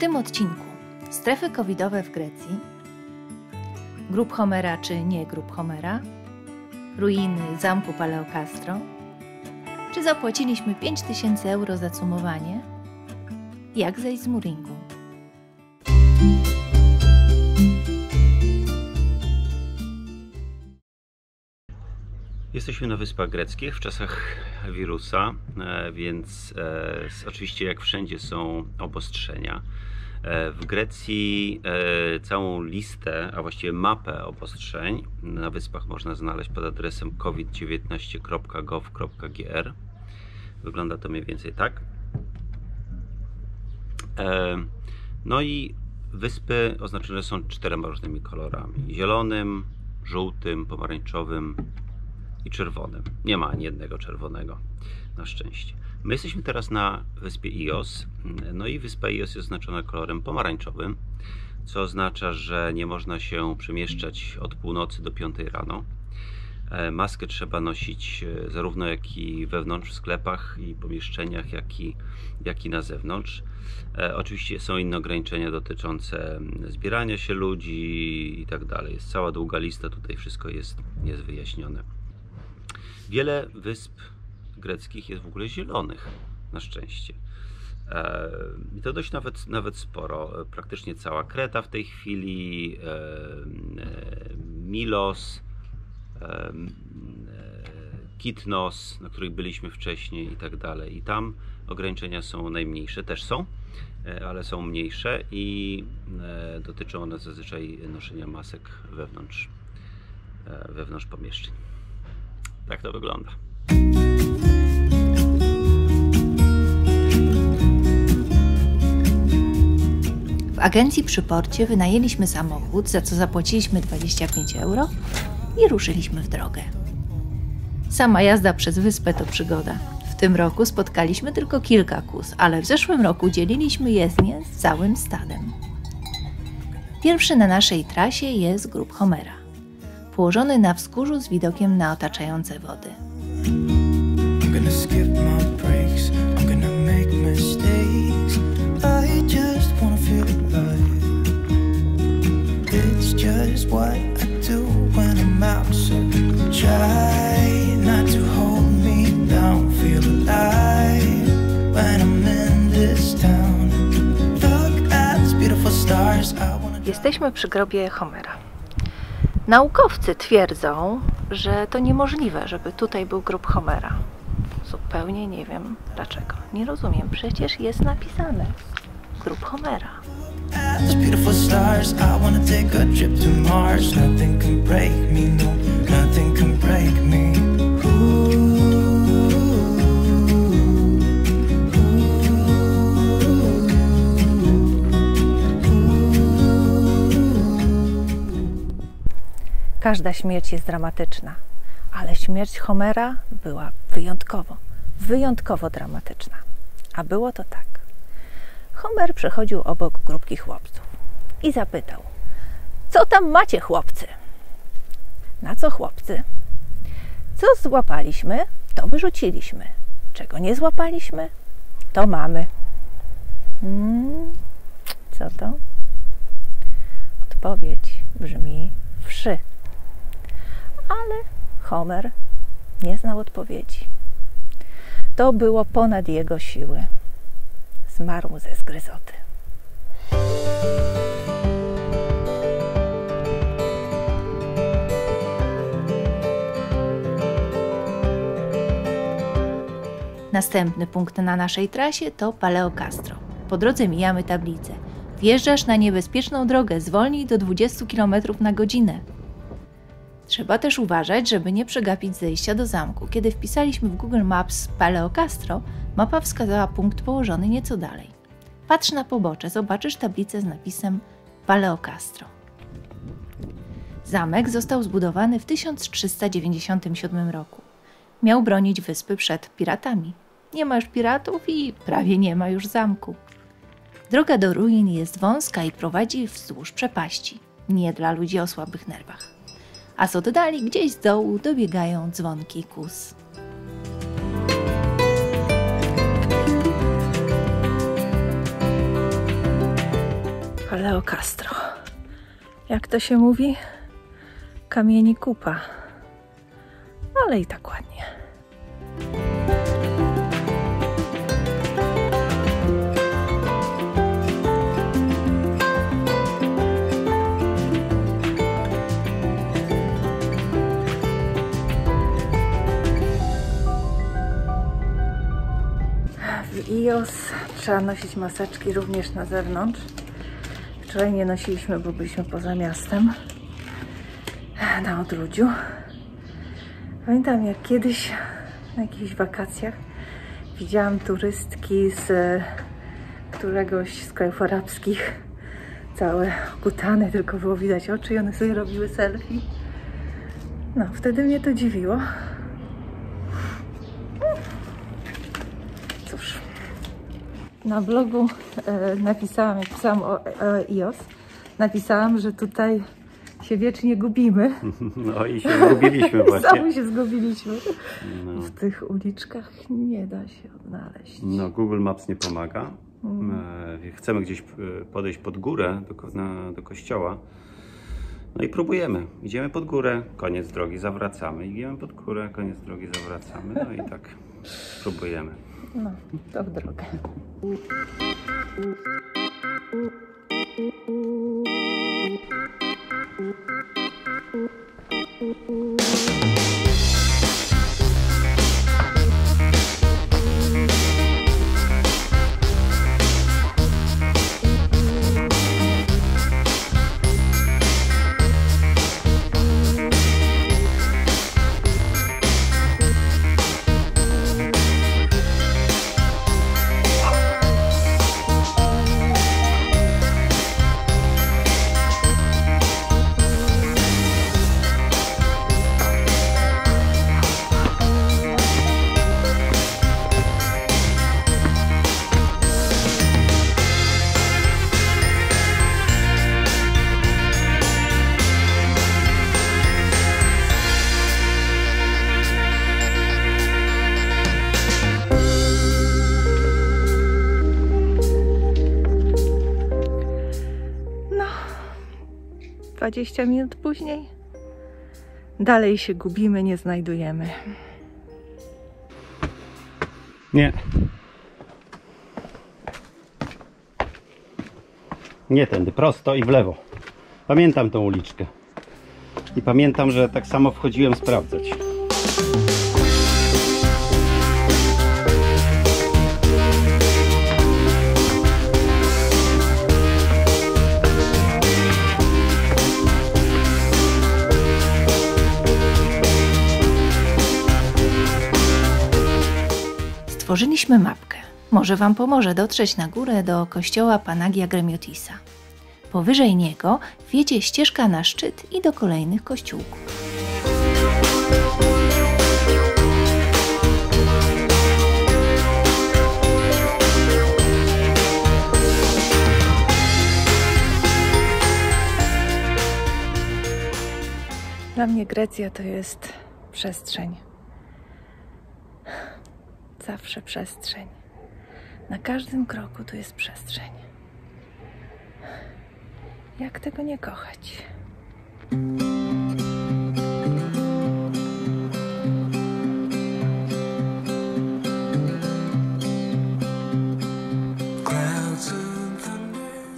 tym odcinku strefy covidowe w Grecji, grób Homera czy nie grób Homera, ruiny zamku Paleokastro, czy zapłaciliśmy 5000 euro za cumowanie, jak zejść z mooringu. Jesteśmy na Wyspach Greckich w czasach wirusa, więc oczywiście jak wszędzie są obostrzenia. W Grecji całą listę, a właściwie mapę obostrzeń na wyspach można znaleźć pod adresem covid19.gov.gr. Wygląda to mniej więcej tak. No i wyspy oznaczone są 4 różnymi kolorami: zielonym, żółtym, pomarańczowym i czerwonym. Nie ma ani jednego czerwonego, na szczęście. My jesteśmy teraz na wyspie Ios. No i wyspa Ios jest oznaczona kolorem pomarańczowym, co oznacza, że nie można się przemieszczać od północy do 5 rano. Maskę trzeba nosić zarówno jak i wewnątrz w sklepach i pomieszczeniach, jak i na zewnątrz. Oczywiście są inne ograniczenia dotyczące zbierania się ludzi i tak dalej. Jest cała długa lista, tutaj wszystko jest wyjaśnione. Wiele wysp greckich jest w ogóle zielonych, na szczęście. I to dość nawet sporo. Praktycznie cała Kreta w tej chwili, Milos, Kitnos, na których byliśmy wcześniej i tak dalej. I tam ograniczenia są najmniejsze, też są, ale są mniejsze i dotyczą one zazwyczaj noszenia masek wewnątrz pomieszczeń. Tak to wygląda. W agencji przy porcie wynajęliśmy samochód, za co zapłaciliśmy 25 euro i ruszyliśmy w drogę. Sama jazda przez wyspę to przygoda. W tym roku spotkaliśmy tylko kilka kóz, ale w zeszłym roku dzieliliśmy jezdnię z całym stadem. Pierwszy na naszej trasie jest grób Homera, położony na wzgórzu z widokiem na otaczające wody. Jesteśmy przy grobie Homera. Naukowcy twierdzą, że to niemożliwe, żeby tutaj był grób Homera. Zupełnie nie wiem dlaczego. Nie rozumiem, przecież jest napisane grób Homera. Każda śmierć jest dramatyczna, ale śmierć Homera była wyjątkowo dramatyczna. A było to tak. Homer przechodził obok grupki chłopców i zapytał: co tam macie, chłopcy? Na co chłopcy? Co złapaliśmy, to wyrzuciliśmy. Czego nie złapaliśmy, to mamy. Co to? Odpowiedź brzmi wszy. Ale Homer nie znał odpowiedzi. To było ponad jego siły. Zmarł ze zgryzoty. Następny punkt na naszej trasie to Paleokastro. Po drodze mijamy tablicę. Wjeżdżasz na niebezpieczną drogę, zwolnij do 20 km na godzinę. Trzeba też uważać, żeby nie przegapić zejścia do zamku. Kiedy wpisaliśmy w Google Maps Paleokastro, mapa wskazała punkt położony nieco dalej. Patrz na pobocze, zobaczysz tablicę z napisem Paleokastro. Zamek został zbudowany w 1397 roku. Miał bronić wyspy przed piratami. Nie ma już piratów i prawie nie ma już zamku. Droga do ruin jest wąska i prowadzi wzdłuż przepaści. Nie dla ludzi o słabych nerwach. A z oddali gdzieś z dołu dobiegają dzwonki kóz. Paleo Castro. Jak to się mówi? Kamieni kupa. Ale i tak ładnie. W IOS trzeba nosić maseczki również na zewnątrz. Wczoraj nie nosiliśmy, bo byliśmy poza miastem na Odrudziu. Pamiętam, jak kiedyś na jakichś wakacjach widziałam turystki z któregoś z krajów arabskich, całe okutane, tylko było widać oczy i one sobie robiły selfie. No, wtedy mnie to dziwiło. Cóż, na blogu napisałam, jak pisałam o IOS, napisałam, że tutaj się wiecznie gubimy. No i się zgubiliśmy właśnie. Sami się zgubiliśmy. No. W tych uliczkach nie da się odnaleźć. No, Google Maps nie pomaga. Chcemy gdzieś podejść pod górę do kościoła. No i próbujemy. Idziemy pod górę, koniec drogi, zawracamy. Idziemy pod górę, koniec drogi, zawracamy. No i tak próbujemy. No, to w drogę. No, 20 minut później dalej się gubimy, nie znajdujemy. Nie. Nie tędy, prosto i w lewo. Pamiętam tą uliczkę. I pamiętam, że tak samo wchodziłem sprawdzać. Stworzyliśmy mapkę. Może Wam pomoże dotrzeć na górę do kościoła Panagia Gremiotisa. Powyżej niego wiedzie ścieżka na szczyt i do kolejnych kościółków. Dla mnie Grecja to jest przestrzeń. Zawsze przestrzeń. Na każdym kroku tu jest przestrzeń. Jak tego nie kochać?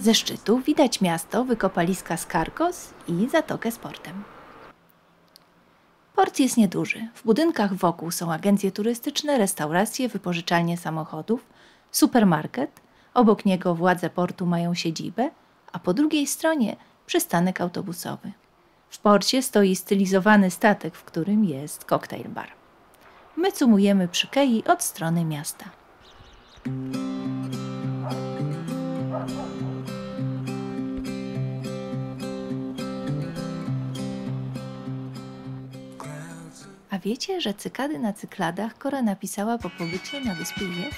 Ze szczytu widać miasto, wykopaliska Skarkos i zatokę z portem. Port jest nieduży. W budynkach wokół są agencje turystyczne, restauracje, wypożyczalnie samochodów, supermarket. Obok niego władze portu mają siedzibę, a po drugiej stronie przystanek autobusowy. W porcie stoi stylizowany statek, w którym jest koktajl bar. My cumujemy przy kei od strony miasta. A wiecie, że cykady na cykladach Kora napisała po pobycie na wyspie Ios?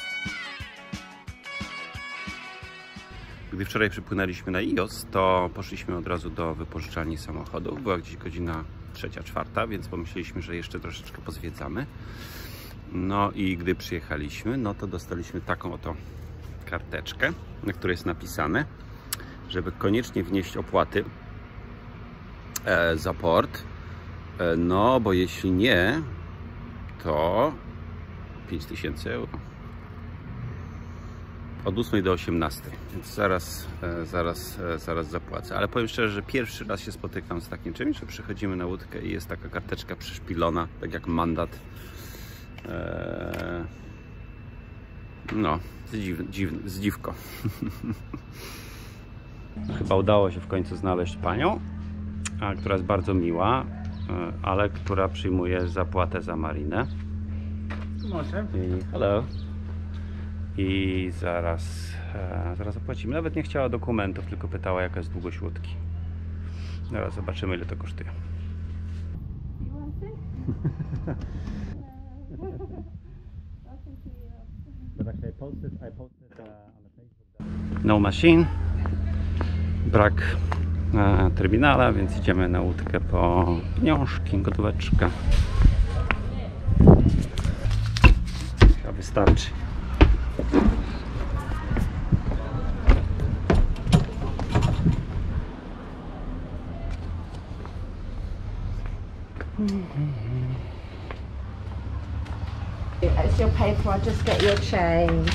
Gdy wczoraj przypłynęliśmy na Ios, to poszliśmy od razu do wypożyczalni samochodów. Była gdzieś godzina 3:45, więc pomyśleliśmy, że jeszcze troszeczkę pozwiedzamy. No i gdy przyjechaliśmy, no to dostaliśmy taką oto karteczkę, na której jest napisane, żeby koniecznie wnieść opłaty za port. No, bo jeśli nie, to 5000 euro. Od 8 do 18, więc zaraz zapłacę. Ale powiem szczerze, że pierwszy raz się spotykam z takim czymś, że przychodzimy na łódkę i jest taka karteczka przyszpilona, tak jak mandat. No, zdziwko. Chyba udało się w końcu znaleźć panią, która jest bardzo miła, ale która przyjmuje zapłatę za marinę. Może. Hello. I zaraz zapłacimy. Nawet nie chciała dokumentów, tylko pytała, jaka jest długość łódki. Zaraz zobaczymy, ile to kosztuje. No machine. Brak terminala, więc idziemy na łódkę po pieniążki, gotóweczkę. Chyba wystarczy. It's your paper, I'll just get your change.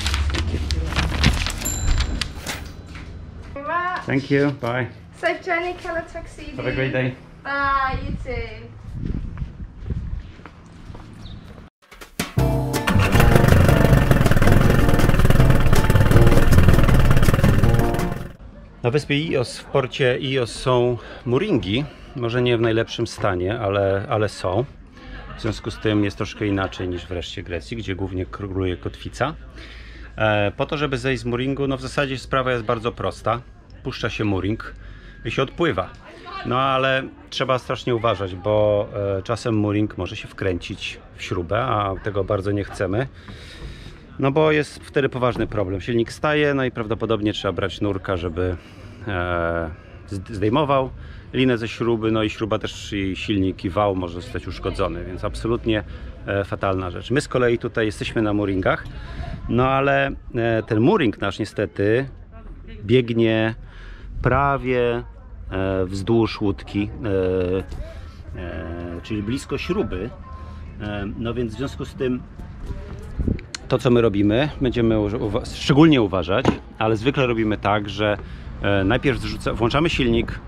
Thank you. Bye. Safe journey, Keller Tuxedo. Have a great day. Bye, you too. Na wyspie Ios, w porcie Ios są mooringi. Może nie w najlepszym stanie, ale są. W związku z tym jest troszkę inaczej niż w reszcie Grecji, gdzie głównie króluje kotwica. Po to, żeby zejść z mooringu, no w zasadzie sprawa jest bardzo prosta. Puszcza się mooring i się odpływa. No ale trzeba strasznie uważać, bo czasem mooring może się wkręcić w śrubę, a tego bardzo nie chcemy. No bo jest wtedy poważny problem. Silnik staje, no i prawdopodobnie trzeba brać nurka, żeby zdejmował linę ze śruby, no i śruba też, i silnik, i wał może zostać uszkodzony, więc absolutnie fatalna rzecz. My z kolei tutaj jesteśmy na mooringach, no ale ten mooring nasz niestety biegnie prawie wzdłuż łódki, czyli blisko śruby, no więc w związku z tym to, co my robimy, będziemy szczególnie uważać, ale zwykle robimy tak, że najpierw włączamy silnik,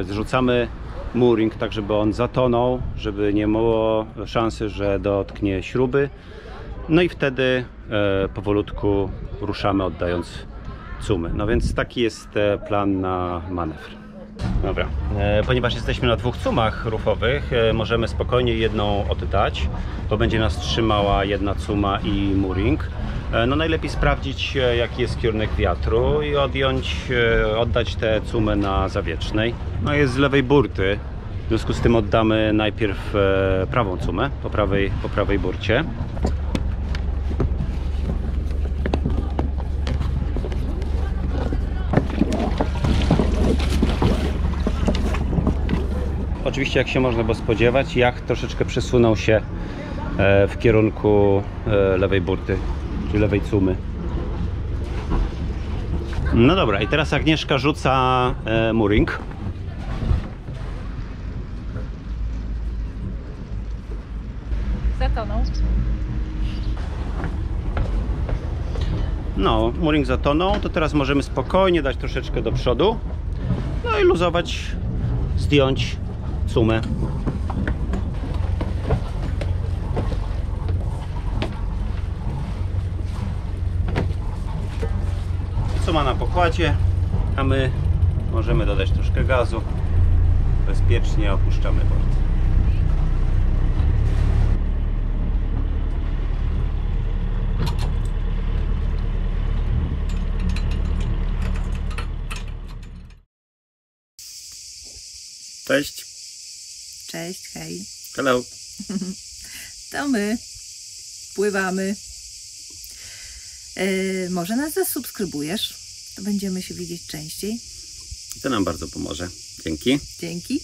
zrzucamy mooring tak, żeby on zatonął, żeby nie było szansy, że dotknie śruby. No i wtedy powolutku ruszamy, oddając cumy. No więc taki jest plan na manewr. Dobra, ponieważ jesteśmy na dwóch cumach rufowych, możemy spokojnie jedną oddać, bo będzie nas trzymała jedna cuma i mooring. No najlepiej sprawdzić, jaki jest kierunek wiatru i oddać tę cumę na zawiecznej. No jest z lewej burty, w związku z tym oddamy najpierw prawą cumę po prawej burcie. Oczywiście, jak się można było spodziewać, jacht troszeczkę przesunął się w kierunku lewej burty, czy lewej cumy. No dobra, i teraz Agnieszka rzuca mooring. Zatonął. No, mooring zatonął, to teraz możemy spokojnie dać troszeczkę do przodu, no i luzować, zdjąć cumę. Cuma na pokładzie, a my możemy dodać troszkę gazu. Bezpiecznie opuszczamy port. Cześć. Cześć, hej. Hello. To my. Pływamy. Może nas zasubskrybujesz? To będziemy się widzieć częściej. To nam bardzo pomoże. Dzięki. Dzięki.